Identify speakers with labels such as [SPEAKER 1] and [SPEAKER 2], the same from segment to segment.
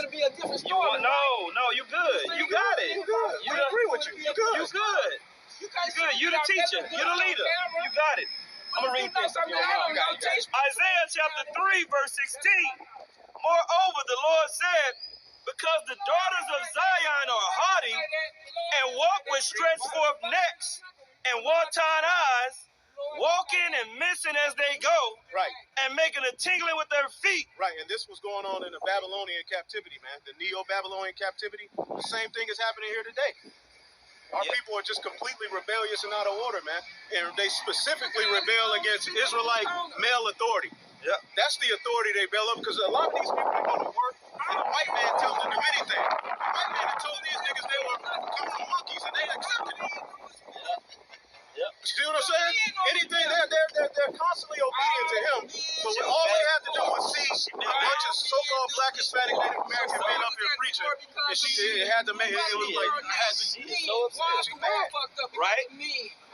[SPEAKER 1] to be a different story.
[SPEAKER 2] No, you good. You got it.
[SPEAKER 1] You good. I agree with you. You good.
[SPEAKER 2] You good. You good. You the teacher. You the leader. You got it. I'm going to read this. Isaiah chapter 3, verse 16. Moreover, the Lord said, because the daughters of Zion are haughty and walk with stretched forth necks and wanton eyes, walking and missing as they go,
[SPEAKER 3] right,
[SPEAKER 2] and making a tingling with their feet.
[SPEAKER 3] Right, and this was going on in the Babylonian captivity, man. The Neo-Babylonian captivity. The same thing is happening here today. Our people are just completely rebellious and out of order, man. And they specifically rebel against Israelite male authority.
[SPEAKER 2] Yep.
[SPEAKER 3] That's the authority they rebel up, because a lot of these people are going to work, and a white man tells them to do anything. The white man had told these niggas they were coming monkeys, and they accepted it.
[SPEAKER 2] Yep.
[SPEAKER 3] You see what I'm saying? Anything, they're constantly obedient to him. But all they had to do was see a bunch of so-called black Hispanic Native American men up here preaching, and it had to make it was like I had to.
[SPEAKER 2] So upset. Right?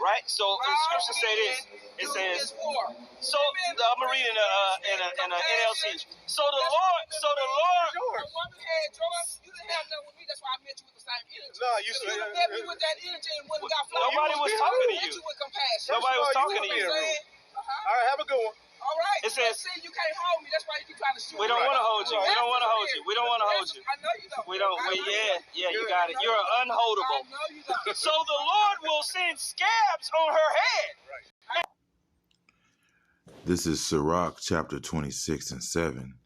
[SPEAKER 2] Right? So the scripture say this. It says, so I'm gonna read in a NLT. So the Lord.
[SPEAKER 1] That's why I met you with the same energy.
[SPEAKER 3] No, you
[SPEAKER 1] met me with that energy and wouldn't got fly.
[SPEAKER 2] Nobody was talking to you.
[SPEAKER 1] With compassion.
[SPEAKER 2] Nobody was talking to you.
[SPEAKER 3] All right, have a good one.
[SPEAKER 1] All right.
[SPEAKER 2] It says,
[SPEAKER 1] you can't hold me. That's why you keep trying to shoot.
[SPEAKER 2] We don't want to hold you. We don't want to hold you. We don't want to hold you.
[SPEAKER 1] I know you don't.
[SPEAKER 2] We don't. Yeah, you got it. You're unholdable.
[SPEAKER 1] I know you don't.
[SPEAKER 2] So the Lord will send scabs on her head.
[SPEAKER 3] Right.
[SPEAKER 4] This is Sirach chapter 26 and 7.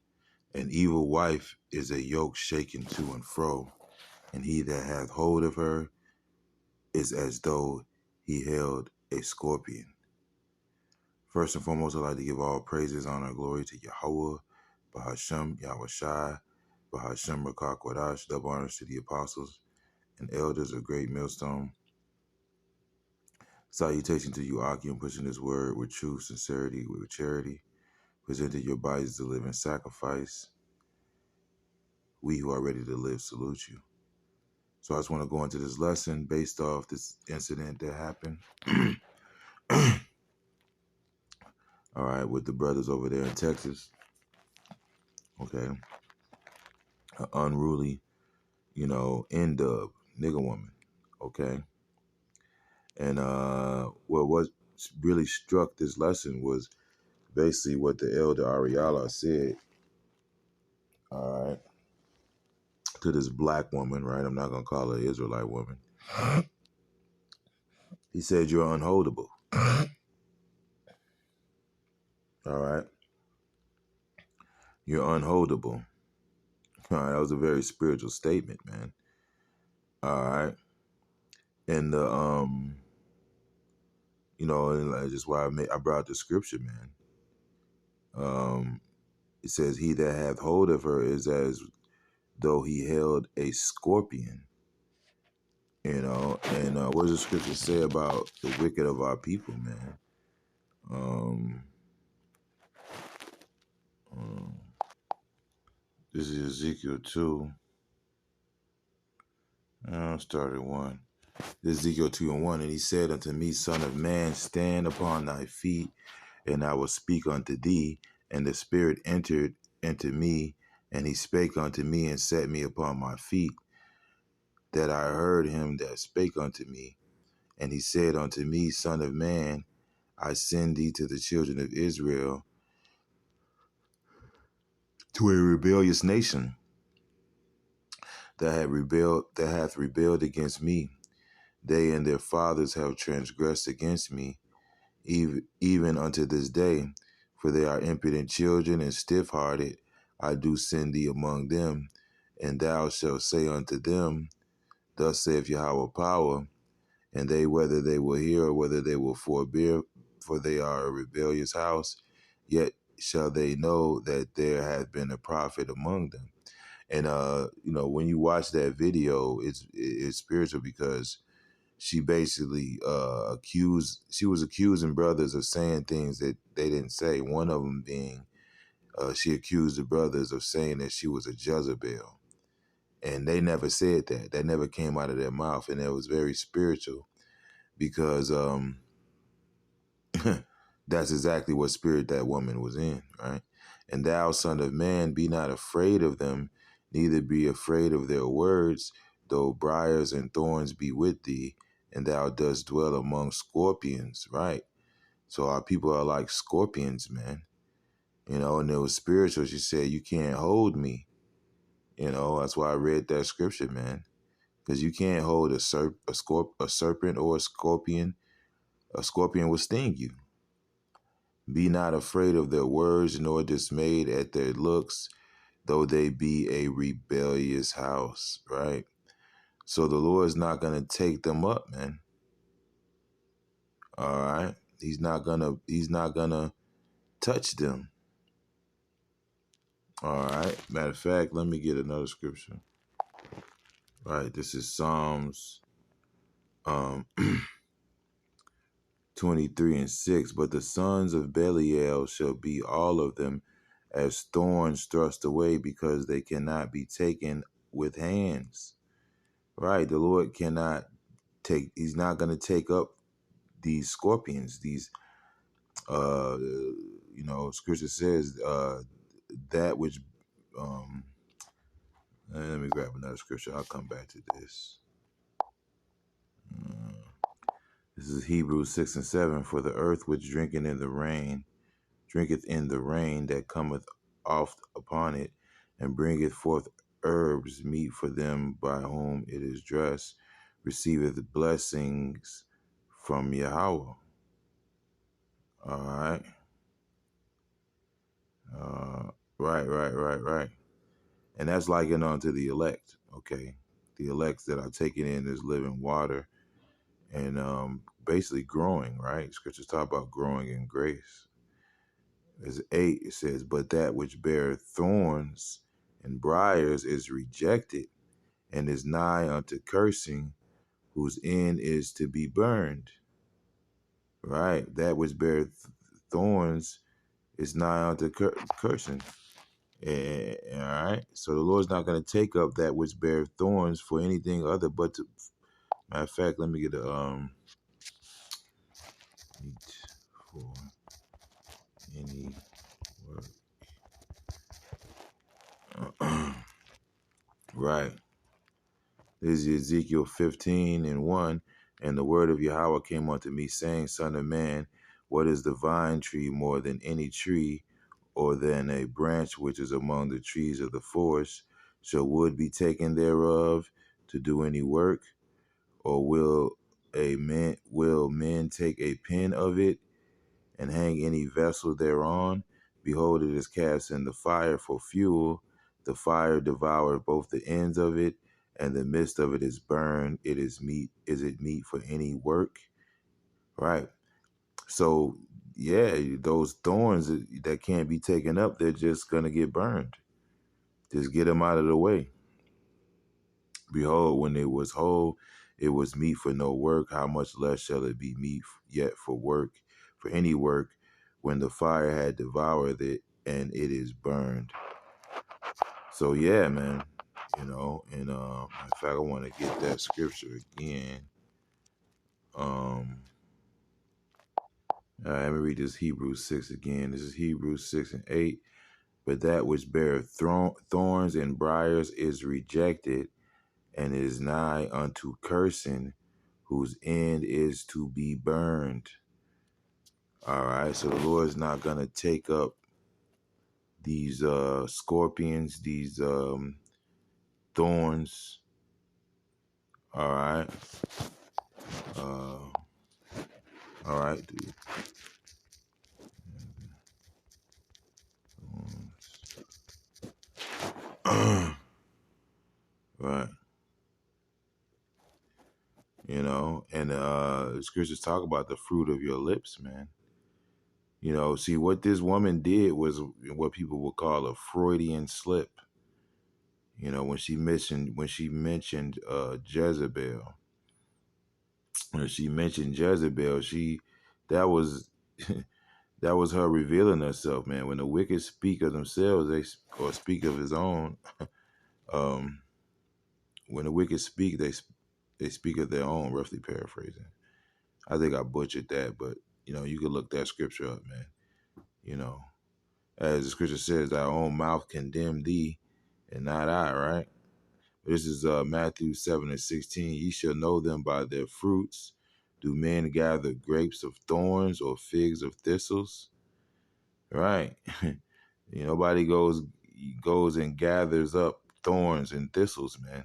[SPEAKER 4] An evil wife is a yoke shaken to and fro, and he that hath hold of her is as though he held a scorpion. First and foremost, I'd like to give all praises, honor, and glory to Yahweh, Bahashem, Yahushai, Bahashem, Rakak, Wadash, double honors to the apostles and elders of Great Millstone. Salutation to you, Akim, pushing this word with truth, sincerity, with charity. Presenting your bodies as a living sacrifice. We who are ready to live salute you. So I just want to go into this lesson based off this incident that happened. All right, with the brothers over there in Texas. Okay. An unruly, N-dub, nigga woman. Okay. And what really struck this lesson was basically what the elder Ariala said, all right, to this black woman, right? I'm not going to call her an Israelite woman. He said, you're unholdable. All right. You're unholdable. All right. That was a very spiritual statement, man. All right. And and just why I brought the scripture, man. It says, he that hath hold of her is as though he held a scorpion. And what does the scripture say about the wicked of our people, man? This is Ezekiel 2. I'll start at 1. This is Ezekiel 2 and 1. And he said unto me, Son of man, stand upon thy feet, and I will speak unto thee. And the Spirit entered into me, and he spake unto me, and set me upon my feet, that I heard him that spake unto me. And he said unto me, Son of man, I send thee to the children of Israel, to a rebellious nation that hath rebelled against me. They and their fathers have transgressed against me, even unto this day. For they are impudent children and stiff-hearted. I do send thee among them, and thou shalt say unto them, Thus saith Yahweh power, and they, whether they will hear or whether they will forbear, for they are a rebellious house, yet shall they know that there hath been a prophet among them. And when you watch that video, it's spiritual, because she basically she was accusing brothers of saying things that they didn't say. One of them being, she accused the brothers of saying that she was a Jezebel. And they never said that. That never came out of their mouth. And it was very spiritual, because that's exactly what spirit that woman was in, right? And thou, son of man, be not afraid of them, Neither be afraid of their words, though briars and thorns be with thee, and thou dost dwell among scorpions, right? So our people are like scorpions, man. And it was spiritual. She said, you can't hold me. That's why I read that scripture, man. Because you can't hold a serpent or a scorpion. A scorpion will sting you. Be not afraid of their words, nor dismayed at their looks, though they be a rebellious house, right? So the Lord's not going to take them up, man. All right? He's not gonna touch them. All right. Matter of fact, let me get another scripture. All right, this is Psalms 23:6. But the sons of Belial shall be all of them as thorns thrust away, because they cannot be taken with hands. Right? The Lord cannot he's not going to take up these scorpions, these scripture says that which let me grab another scripture. I'll come back to this. This is Hebrews 6:7. For the earth which drinketh in the rain that cometh oft upon it, and bringeth forth herbs meet for them by whom it is dressed, receiveth blessings from Yahweh. All right. Right. And that's likened unto the elect, okay? The elects that are taken in this living water and basically growing, right? Scriptures talk about growing in grace. There's 8, it says, but that which beareth thorns and briars is rejected, and is nigh unto cursing, whose end is to be burned. Right? That which beareth thorns is nigh unto cursing. All right. So the Lord's not going to take up that which beareth thorns for anything other but to. Matter of fact, let me get a for any work. Right. This is Ezekiel 15:1. And the word of Yahweh came unto me, saying, Son of man, what is the vine tree more than any tree, or than a branch which is among the trees of the forest? Shall wood be taken thereof to do any work? Or will men take a pin of it and hang any vessel thereon? Behold, it is cast in the fire for fuel. The fire devoureth both the ends of it, and the midst of it is burned. It is meat. Is it meat for any work? Right. So, yeah, those thorns that can't be taken up, they're just going to get burned. Just get them out of the way. Behold, when it was whole, it was meat for no work. How much less shall it be meat yet for work, for any work, when the fire had devoured it and it is burned? So yeah, man, and in fact, I want to get that scripture again. All right, let me read this Hebrews 6 again. This is Hebrews 6:8. But that which beareth thorns and briars is rejected, and is nigh unto cursing, whose end is to be burned. All right, so the Lord is not going to take up these scorpions, these thorns. All right. All right, dude. Right. And scriptures talk about the fruit of your lips, man. See what this woman did was what people would call a Freudian slip. When she mentioned Jezebel. When she mentioned Jezebel, that was that was her revealing herself, man. When the wicked speak of themselves, or speak of his own. When the wicked speak, they speak of their own. Roughly paraphrasing. I think I butchered that, but you can look that scripture up, man. As the scripture says, thy own mouth condemn thee. and not I, right? This is Matthew 7:16. Ye shall know them by their fruits. Do men gather grapes of thorns or figs of thistles? Right. Nobody goes and gathers up thorns and thistles, man.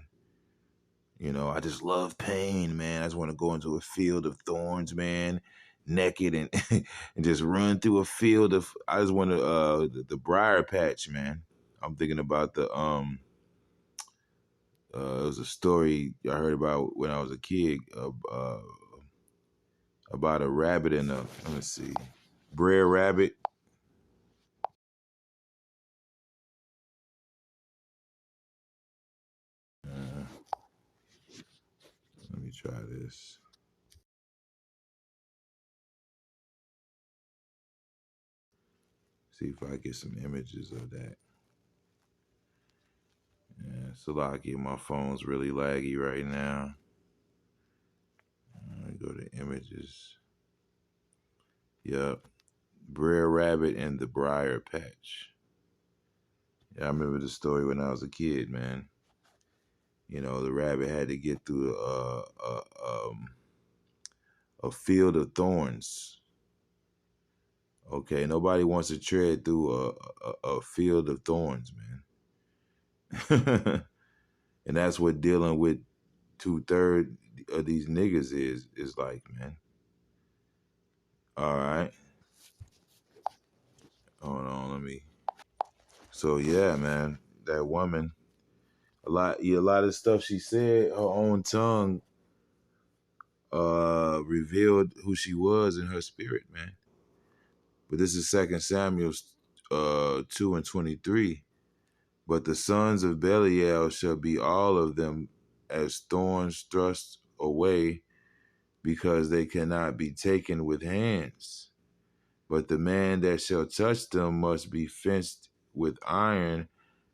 [SPEAKER 4] I just love pain, man. I just want to go into a field of thorns, man, naked and and just run through a field of. I just want to the briar patch, man. I'm thinking about the it was a story I heard about when I was a kid about a rabbit and a let me see, Brer Rabbit. Let me try this. See if I get some images of that. Yeah, Salaki, my phone's really laggy right now. Let me go to images. Yep. Brer Rabbit and the Briar Patch. Yeah, I remember the story when I was a kid, man. The rabbit had to get through a field of thorns. Okay, nobody wants to tread through a field of thorns, man. And that's what dealing with 2/3 of these niggas is like, man. All right. Hold on, let me. So yeah, man, that woman, a lot of stuff she said, her own tongue revealed who she was in her spirit, man. But this is 2 Samuel 2:23. But the sons of Belial shall be all of them as thorns thrust away, because they cannot be taken with hands. But the man that shall touch them must be fenced with iron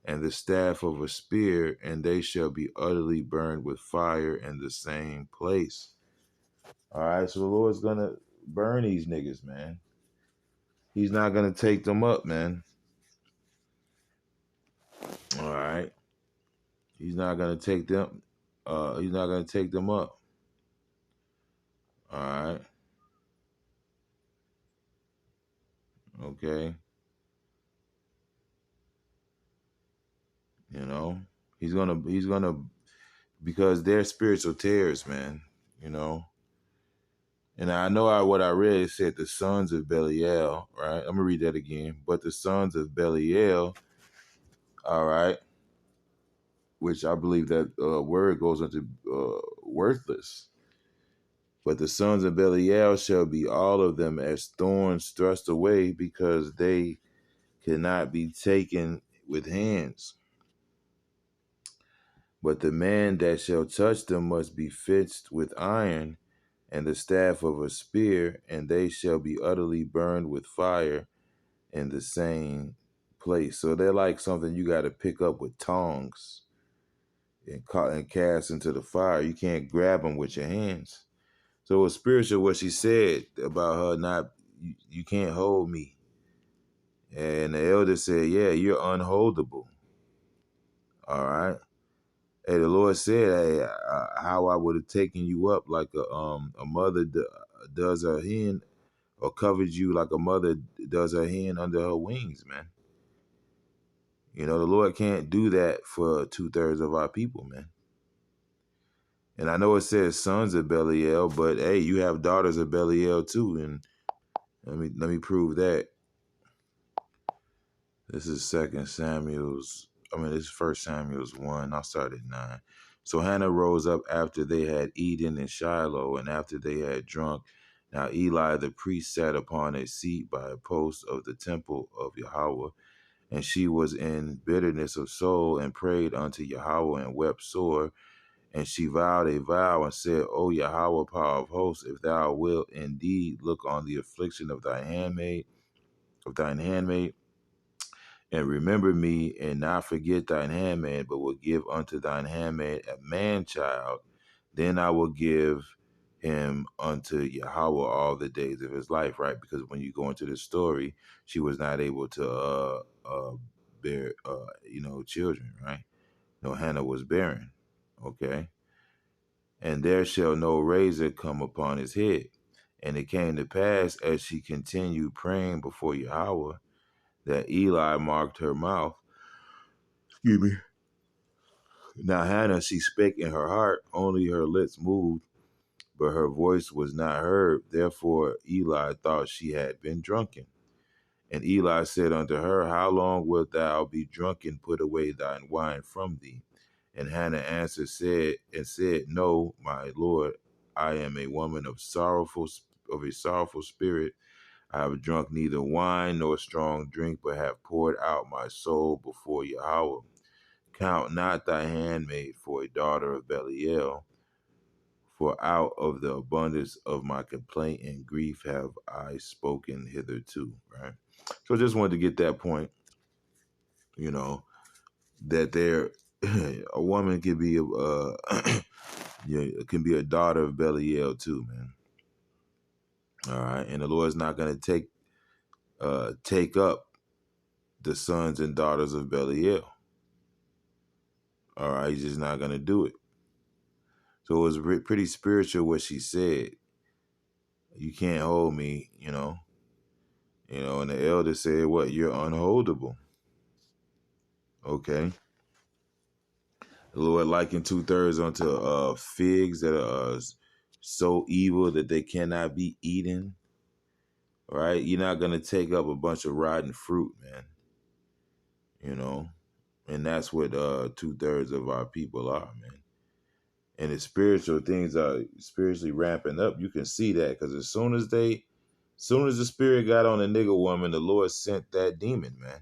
[SPEAKER 4] and the staff of a spear, and they shall be utterly burned with fire in the same place. All right, so the Lord's gonna burn these niggas, man. He's not gonna take them up, man. All right, he's not gonna take them. He's not gonna take them up. All right, okay. You know, he's gonna because they're spiritual tears, man. You know, and I know what I read. It said the sons of Belial, right? I'm gonna read that again. But the sons of Belial, all right, which I believe that word goes into worthless. But the sons of Belial shall be all of them as thorns thrust away, because they cannot be taken with hands. But the man that shall touch them must be fenced with iron and the staff of a spear, and they shall be utterly burned with fire in the same place. So they're like something you got to pick up with tongs and cast into the fire. You can't grab them with your hands. So it's spiritual what she said about her not, you can't hold me. And the elder said, yeah, you're unholdable. All right. Hey, the Lord said, hey, how I would have taken you up like a mother does her hen, or covered you like a mother does her hen under her wings, man. The Lord can't do that for 2/3 of our people, man. And I know it says sons of Belial, but hey, you have daughters of Belial too, and let me prove that. This is this is 1 Samuel's 1. I'll start at 9. So Hannah rose up after they had eaten in Shiloh, and after they had drunk. Now Eli the priest sat upon a seat by a post of the temple of Yahweh, and she was in bitterness of soul, and prayed unto Yahweh, and wept sore. And she vowed a vow, and said, O Yahweh, power of hosts, if thou wilt indeed look on the affliction of thine handmaid, and remember me, and not forget thine handmaid, but will give unto thine handmaid a man child, then I will give him unto Yahweh all the days of his life, right? Because when you go into the story, she was not able to bear, children, right? No, Hannah was barren, okay? And there shall no razor come upon his head. And it came to pass as she continued praying before Yahweh that Eli marked her mouth. Excuse me. Now Hannah, she spake in her heart, only her lips moved, but her voice was not heard. Therefore Eli thought she had been drunken. And Eli said unto her, How long wilt thou be drunken? Put away thine wine from thee. And Hannah answered, said, No, my Lord, I am a woman of a sorrowful spirit. I have drunk neither wine nor strong drink, but have poured out my soul before Yahweh. Count not thy handmaid for a daughter of Belial, for out of the abundance of my complaint and grief have I spoken hitherto. Right. So I just wanted to get that point, that there, a woman can be can be a daughter of Belial too, man. All right, and the Lord's not going to take up the sons and daughters of Belial. All right, he's just not going to do it. So it was pretty spiritual what she said. You can't hold me, and the elder said, what, you're unholdable. Okay. The Lord likened 2/3 unto figs that are so evil that they cannot be eaten. All right. You're not going to take up a bunch of rotten fruit, man. And that's what 2/3 of our people are, man. And the spiritual things are spiritually ramping up. You can see that because as soon as the spirit got on the nigger woman, the Lord sent that demon, man.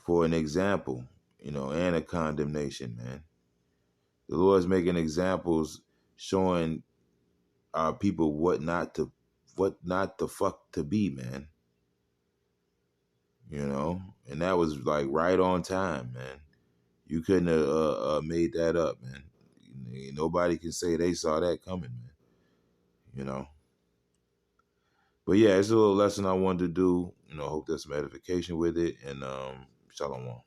[SPEAKER 4] For an example, and a condemnation, man. The Lord's making examples showing our people what not to fuck to be, man. And that was like right on time, man. You couldn't have made that up, man. Nobody can say they saw that coming, man. But yeah, it's a little lesson I wanted to do. Hope there's some edification with it. And shalom.